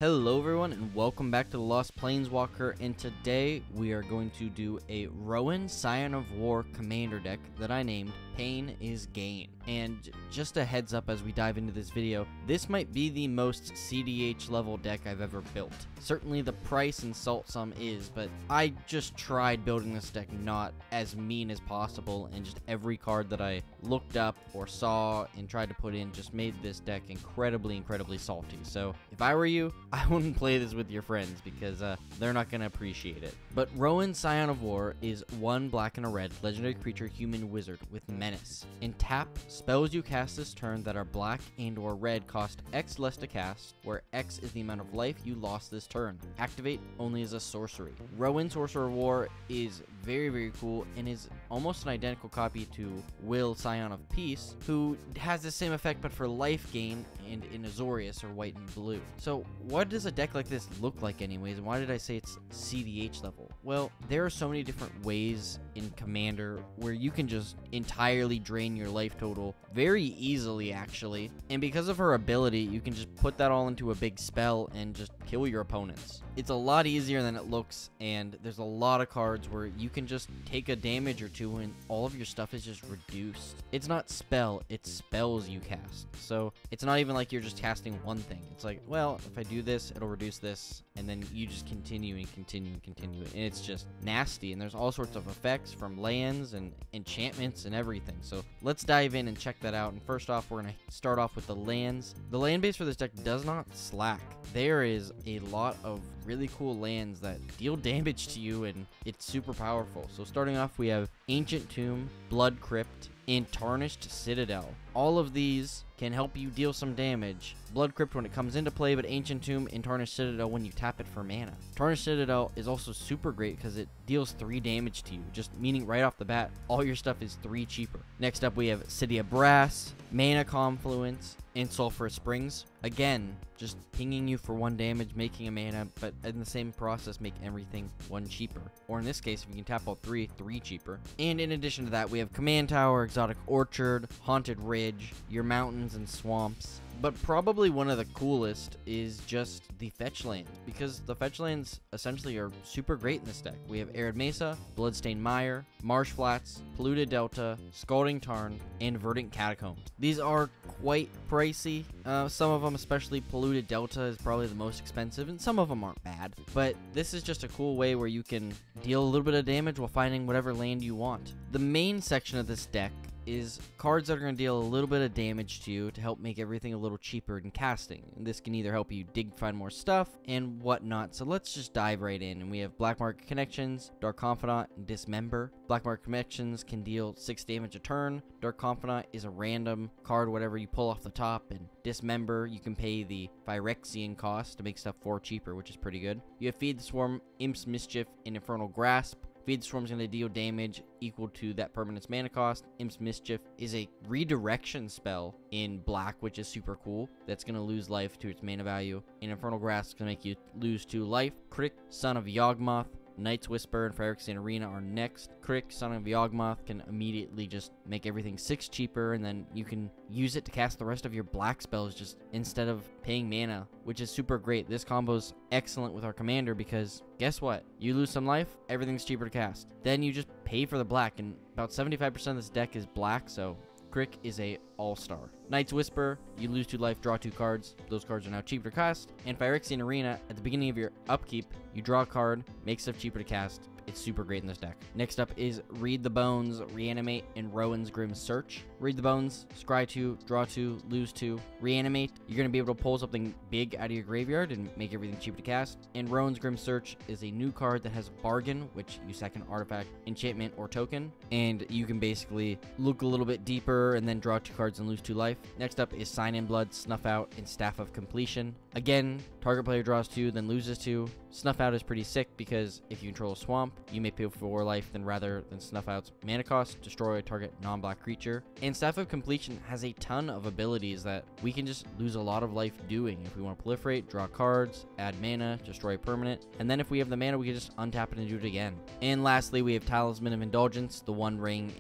Hello everyone and welcome back to the Lost Planeswalker, and today we are going to do a Rowan Scion of War commander deck that I named Pain is Gain. And just a heads up as we dive into this video, this might be the most CDH level deck I've ever built. Certainly the price and salt sum is, but I just tried building this deck not as mean as possible, and just every card that I looked up or saw and tried to put in just made this deck incredibly salty. So if I were you, I wouldn't play this with your friends because they're not going to appreciate it. But Rowan Scion of War is 1 black and a red legendary creature human wizard with menace. In tap, spells you cast this turn that are black and or red cost X less to cast, where X is the amount of life you lost this turn. Activate only as a sorcery. Rowan Sorcerer of War is very cool and is almost an identical copy to Will Scion of Peace, who has the same effect but for life gain and in Azorius or white and blue. So what does a deck like this look like anyways, and why did I say it's CDH level? Well, there are so many different ways in Commander where you can just entirely drain your life total very easily actually, and because of her ability you can just put that all into a big spell and just kill your opponents. It's a lot easier than it looks, and there's a lot of cards where you can just take a damage or two and all of your stuff is just reduced. It's not spell, it's spells you cast. So it's not even like you're just casting one thing. It's like, well, if I do this, it'll reduce this, and then you just continue and continue and continue, and it's just nasty. And there's all sorts of effects from lands and enchantments and everything. So let's dive in and check that out. And first off, we're going to start off with the lands. The land base for this deck does not slack. There is a lot of really cool lands that deal damage to you, and it's super powerful. So starting off, we have Ancient Tomb, Blood Crypt, and Tarnished Citadel. All of these can help you deal some damage. Blood Crypt when it comes into play, but Ancient Tomb and Tarnished Citadel when you tap it for mana. Tarnished Citadel is also super great because it deals 3 damage to you, just meaning right off the bat, all your stuff is 3 cheaper. Next up, we have City of Brass, Mana Confluence, and Sulphurous Springs. Again, just pinging you for 1 damage, making a mana, but in the same process, make everything 1 cheaper. Or in this case, if you can tap all 3 cheaper. And in addition to that, we have Command Tower, Exotic Orchard, Haunted Ridge, your mountains and swamps. But probably one of the coolest is just the fetch lands, because the fetch lands essentially are super great in this deck. We have Arid Mesa, Bloodstained Mire, Marsh Flats, Polluted Delta, Scalding Tarn, and Verdant Catacombs. These are quite pricey. Some of them, especially Polluted Delta, is probably the most expensive, and some of them aren't bad. But this is just a cool way where you can deal a little bit of damage while finding whatever land you want. The main section of this deck is cards that are going to deal a little bit of damage to you to help make everything a little cheaper in casting. And this can either help you find more stuff and whatnot. So let's just dive right in. And we have Black Market Connections, Dark Confidant, and Dismember. Black Market Connections can deal 6 damage a turn. Dark Confidant is a random card, whatever you pull off the top. And Dismember, you can pay the Phyrexian cost to make stuff 4 cheaper, which is pretty good. You have Feed the Swarm, Imp's Mischief, and Infernal Grasp. Feed the Swarm is going to deal damage equal to that permanent's mana cost. Imp's Mischief is a redirection spell in black, which is super cool. That's going to lose life to its mana value. And Infernal Grasp is going to make you lose 2 life. Crick, Son of Yawgmoth, Night's Whisper, and Phyrexian Arena are next. Crick, Son of Yawgmoth can immediately just make everything 6 cheaper, and then you can use it to cast the rest of your black spells just instead of paying mana, which is super great. This combo's excellent with our commander because guess what? You lose some life, everything's cheaper to cast. Then you just pay for the black, and about 75% of this deck is black, so Crick is a all-star. Night's Whisper, you lose 2 life, draw 2 cards. Those cards are now cheaper to cast. And Phyrexian Arena, at the beginning of your upkeep, you draw a card, makes stuff cheaper to cast. It's super great in this deck. Next up is Read the Bones, Reanimate, and Rowan's Grim Search. Read the Bones, scry 2, draw 2, lose 2. Reanimate, you're going to be able to pull something big out of your graveyard and make everything cheaper to cast. And Rowan's Grim Search is a new card that has Bargain, which you sack an artifact, enchantment, or token. And you can basically look a little bit deeper and then draw 2 cards and lose 2 life. Next up is Sign in Blood, Snuff Out, and Staff of Completion. Again, target player draws 2, then loses 2. Snuff Out is pretty sick because if you control a swamp, you may pay for 4 life, then rather than Snuff Out's mana cost, destroy a target non-black creature. And Staff of Completion has a ton of abilities that we can just lose a lot of life doing. If we want to proliferate, draw cards, add mana, destroy a permanent, and then if we have the mana, we can just untap it and do it again. And lastly, we have Talisman of Indulgence, the One Ring,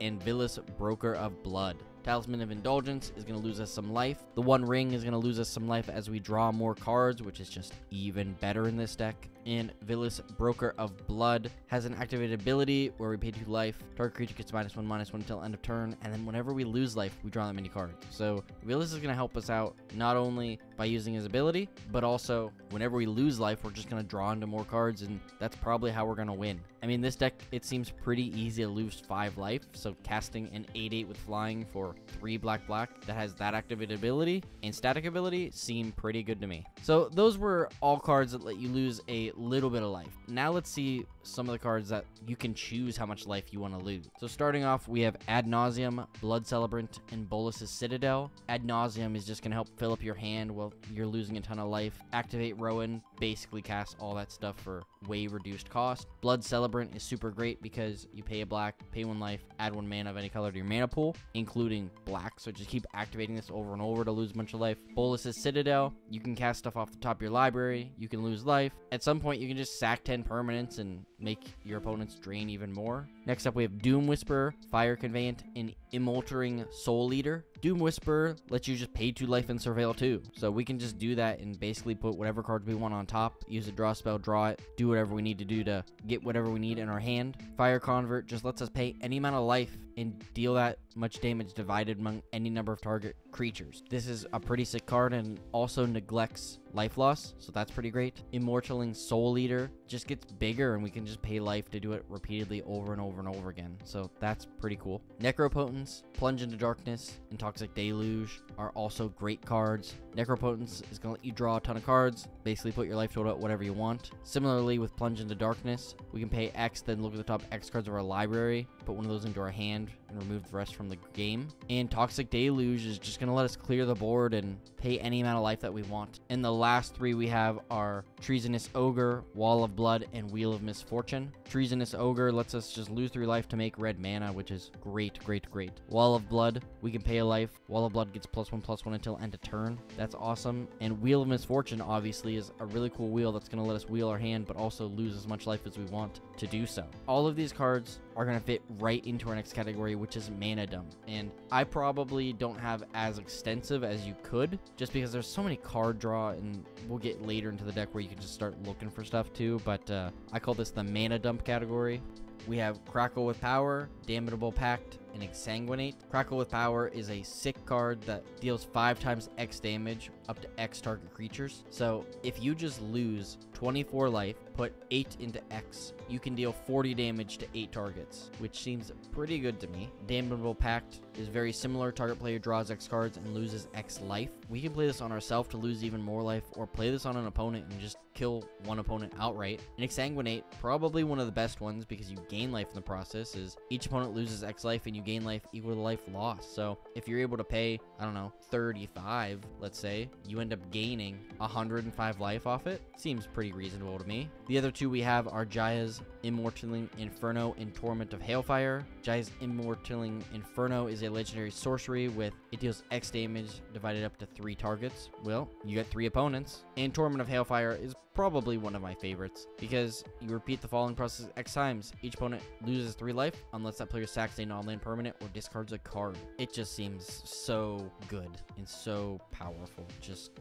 and Vilis Broker of Blood. Talisman of Indulgence is going to lose us some life. The One Ring is going to lose us some life as we draw more cards, which is just even better in this deck. And Villas, Broker of Blood, has an activated ability where we pay 2 life. Target creature gets -1/-1 until end of turn, and then whenever we lose life, we draw that many cards. So Villas is going to help us out not only by using his ability, but also whenever we lose life, we're just going to draw into more cards, and that's probably how we're going to win. I mean, this deck, it seems pretty easy to lose 5 life, so casting an 8/8 with flying for 3 black that has that activated ability and static ability seem pretty good to me. So those were all cards that let you lose a little bit of life. Now let's see some of the cards that you can choose how much life you want to lose. So starting off, we have Ad Nauseam, Blood Celebrant, and Bolus's Citadel. Ad Nauseam is just going to help fill up your hand while you're losing a ton of life. Activate Rowan, basically cast all that stuff for way reduced cost. Blood Celebrant is super great because you pay a black, pay 1 life, add 1 mana of any color to your mana pool, including black. So just keep activating this over and over to lose a bunch of life. Bolus's Citadel, you can cast stuff off the top of your library. You can lose life. At some point, you can just sack 10 permanents and make your opponents drain even more. Next up, we have Doom Whisperer, Fire Conveyant, and Immoltering Soul Eater. Doom Whisperer lets you just pay 2 life and surveil 2. So we can just do that and basically put whatever cards we want on top, use a draw spell, draw it, do whatever we need to do to get whatever we need in our hand. Fire Convert just lets us pay any amount of life and deal that much damage divided among any number of target creatures. This is a pretty sick card and also neglects life loss, so that's pretty great. Immortaling Soul Eater just gets bigger and we can just pay life to do it repeatedly over and over and over again, so that's pretty cool. Necropotence, Plunge into Darkness, and Toxic Deluge are also great cards. Necropotence is going to let you draw a ton of cards, basically put your life total at whatever you want. Similarly with Plunge into Darkness, we can pay X, then look at the top X cards of our library, put one of those into our hand, and remove the rest from the game. And Toxic Deluge is just going to let us clear the board and pay any amount of life that we want. And the last 3 we have are Treasonous Ogre, Wall of Blood, and Wheel of Misfortune. Treasonous Ogre lets us just lose 3 life to make red mana, which is great, great, great. Wall of Blood, we can pay a life. Wall of Blood gets +1/+1 until end of turn. That's awesome. And Wheel of Misfortune, obviously, is a really cool wheel that's going to let us wheel our hand, but also lose as much life as we want to do so. All of these cards are going to fit right into our next category, which is Manadum. And I probably don't have as extensive as you could, just because there's so many card draw, and we'll get later into the deck where you can just start looking for stuff too, but I call this the Mana Dump category. We have Crackle with Power, Damnable Pact, and Exsanguinate. Crackle with Power is a sick card that deals 5 times X damage up to X target creatures. So if you just lose 24 life, put 8 into X, you can deal 40 damage to 8 targets, which seems pretty good to me. Damnable Pact is very similar. Target player draws X cards and loses X life. We can play this on ourselves to lose even more life, or play this on an opponent and just kill one opponent outright. And Exsanguinate, probably one of the best ones because you gain life in the process, is each opponent loses X life and you gain life equal to life lost. So if you're able to pay, I don't know, 35, let's say, you end up gaining 105 life off it. Seems pretty reasonable to me. The other 2 we have are Jaya's Immortaling Inferno and Torment of Hailfire. Jaya's Immortaling Inferno is a legendary sorcery with it deals X damage divided up to 3 targets. Well, you get 3 opponents. And Torment of Hailfire is probably one of my favorites because you repeat the following process X times. Each opponent loses 3 life unless that player sacks a non-land permanent or discards a card. It just seems so good and so powerful. Just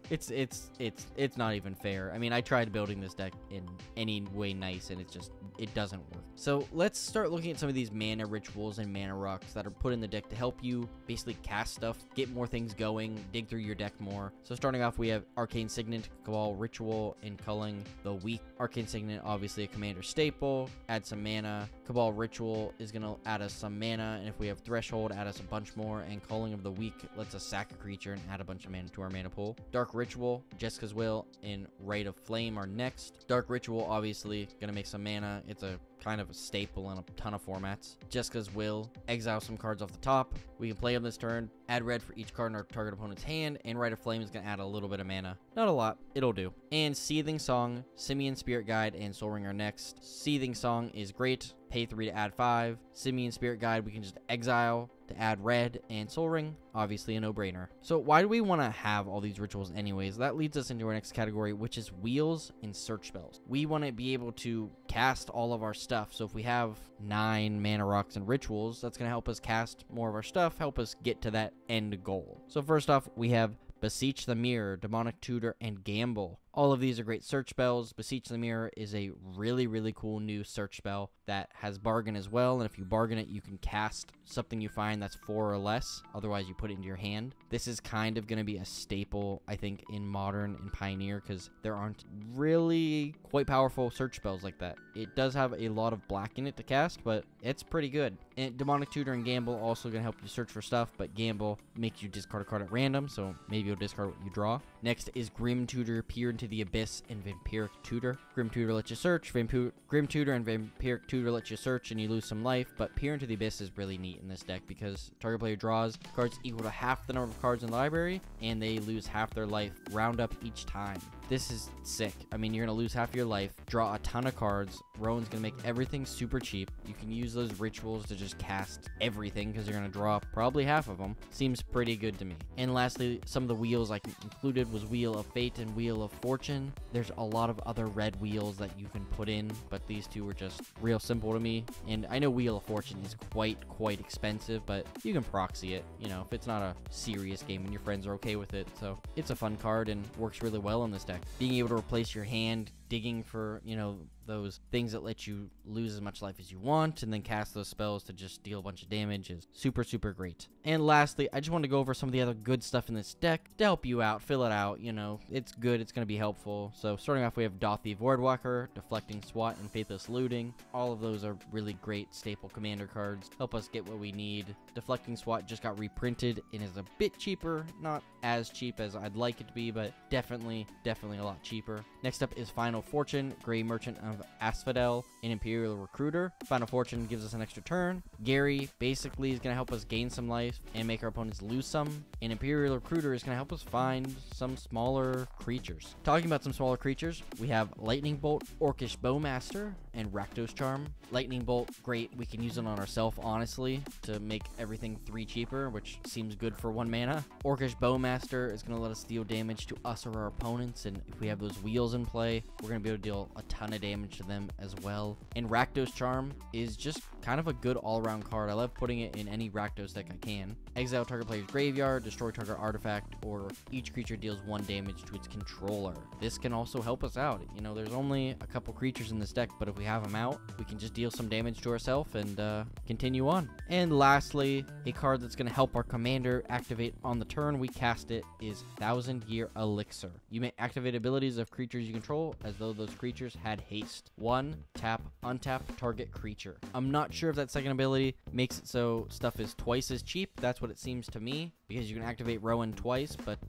it's not even fair. I mean, I tried building this deck in any way nice and it doesn't work. So let's start looking at some of these mana rituals and mana rocks that are put in the deck to help you basically cast stuff, get more things going, dig through your deck more. So starting off, we have Arcane Signet, Cabal Ritual, and Culling the Weak. Arcane Signet, obviously a commander staple, add some mana. Cabal Ritual is going to add us some mana, and if we have Threshold, add us a bunch more, and Culling of the Weak lets us sack a creature and add a bunch of mana to our mana pool. Dark Ritual, Jessica's Will, and Rite of Flame are next. Dark Ritual, obviously, going to make some mana. It's a kind of a staple in a ton of formats. Jessica's Will, exile some cards off the top. We can play them this turn, add red for each card in our target opponent's hand, and Rite of Flame is going to add a little bit of mana. Not a lot, it'll do. And Seething Song, Simian Spirit Guide, and Soul Ring are next. Seething Song is great. pay 3 to add 5. Simian Spirit Guide, we can just exile to add red, and Soul Ring, obviously a no-brainer. So why do we want to have all these rituals anyways? That leads us into our next category, which is wheels and search spells. We want to be able to cast all of our stuff. So if we have 9 mana rocks and rituals, that's going to help us cast more of our stuff, help us get to that end goal. So first off, we have Beseech the Mirror, Demonic Tutor, and Gamble. All of these are great search spells. Beseech the Mirror is a really, really cool new search spell that has Bargain as well, and if you bargain it, you can cast something you find that's 4 or less. Otherwise, you put it into your hand. This is kind of going to be a staple, I think, in Modern and Pioneer, because there aren't really quite powerful search spells like that. It does have a lot of black in it to cast, but it's pretty good. And Demonic Tutor and Gamble also going to help you search for stuff, but Gamble makes you discard a card at random, so maybe you'll discard what you draw. Next is Grim Tutor, Peer into the Abyss, and Vampiric Tutor. Grim Tutor lets you search, Grim Tutor and Vampiric Tutor lets you search and you lose some life, but Peer into the Abyss is really neat in this deck because target player draws cards equal to half the number of cards in the library, and they lose half their life round up each time. This is sick. I mean, you're going to lose half your life, draw a ton of cards. Rowan's going to make everything super cheap. You can use those rituals to just cast everything because you're going to draw probably half of them. Seems pretty good to me. And lastly, some of the wheels I included was Wheel of Fate and Wheel of Fortune. There's a lot of other red wheels that you can put in, but these two were just real simple to me. And I know Wheel of Fortune is quite expensive, but you can proxy it, you know, if it's not a serious game and your friends are okay with it. So it's a fun card and works really well in this deck. Being able to replace your hand, digging for, you know, those things that let you lose as much life as you want and then cast those spells to just deal a bunch of damage is super great. And lastly, I just want to go over some of the other good stuff in this deck to help you out, fill it out. You know, it's good, it's going to be helpful. So starting off, we have Dothy Voidwalker, Deflecting Swat, and Faithless Looting. All of those are really great staple commander cards, help us get what we need. Deflecting Swat just got reprinted and is a bit cheaper, not as cheap as I'd like it to be, but definitely a lot cheaper. Next up is Final Fortune, Grey Merchant of Asphodel, and Imperial Recruiter. Final Fortune gives us an extra turn. Gary basically is going to help us gain some life and make our opponents lose some. And Imperial Recruiter is going to help us find some smaller creatures. Talking about some smaller creatures, we have Lightning Bolt, Orcish Bowmaster, and Rakdos Charm. Lightning Bolt, great. We can use it on ourselves, honestly, to make everything 3 cheaper, which seems good for 1 mana. Orcish Bowmaster is going to let us deal damage to us or our opponents, and if we have those wheels in play, we're going to be able to deal a ton of damage to them as well. And Rakdos Charm is just kind of a good all-around card. I love putting it in any Rakdos deck I can. Exile target player's graveyard, destroy target artifact, or each creature deals 1 damage to its controller. This can also help us out. You know, there's only a couple creatures in this deck, but if we have them out, we can just deal some damage to ourselves and continue on. And lastly, a card that's going to help our commander activate on the turn we cast it is 1000-Year Elixir. You may activate abilities of creatures you control as though those creatures had haste. 1, tap, untap, target creature. I'm not sure if that second ability makes it so stuff is twice as cheap. That's what it seems to me, because you can activate Rowan twice, but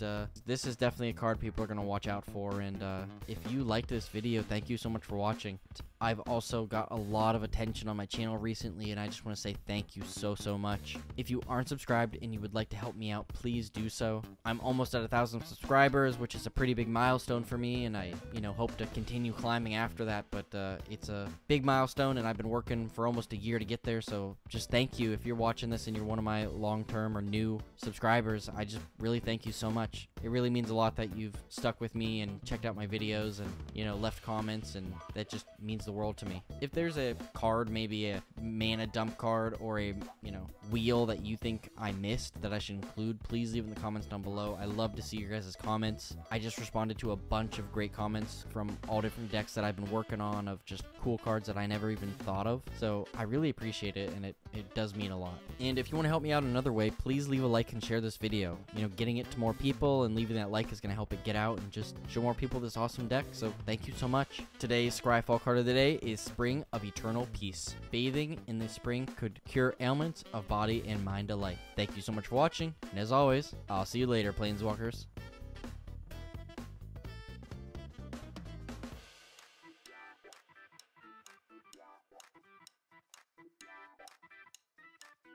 this is definitely a card people are going to watch out for. And if you liked this video, thank you so much for watching. I've also got a lot of attention on my channel recently, and I just want to say thank you so much. If you aren't subscribed and you would like to help me out, please do so. I'm almost at 1,000 subscribers, which is a pretty big milestone for me, and I, you know, hope to continue climbing after that, but it's a big milestone, and I've been working for almost a year to get there, so just thank you. If you're watching this and you're one of my long-term or new subscribers, I just really thank you so much. It really means a lot that you've stuck with me and checked out my videos and, you know, left comments, and that just means the world to me. If there's a card, maybe a mana dump card or a, you know, wheel that you think I missed that I should include, please leave in the comments down below. I love to see your guys' comments. I just responded to a bunch of great comments from all different decks that I've been working on of just cool cards that I never even thought of. So I really appreciate it, and it does mean a lot. And if you want to help me out another way, please leave a like and share this video. You know, getting it to more people and leaving that like is going to help it get out and just show more people this awesome deck. So thank you so much. Today's Scryfall card of the day is Spring of Eternal Peace. Bathing in the spring could cure ailments of body and mind alike. Thank you so much for watching, and as always, I'll see you later, Planeswalkers.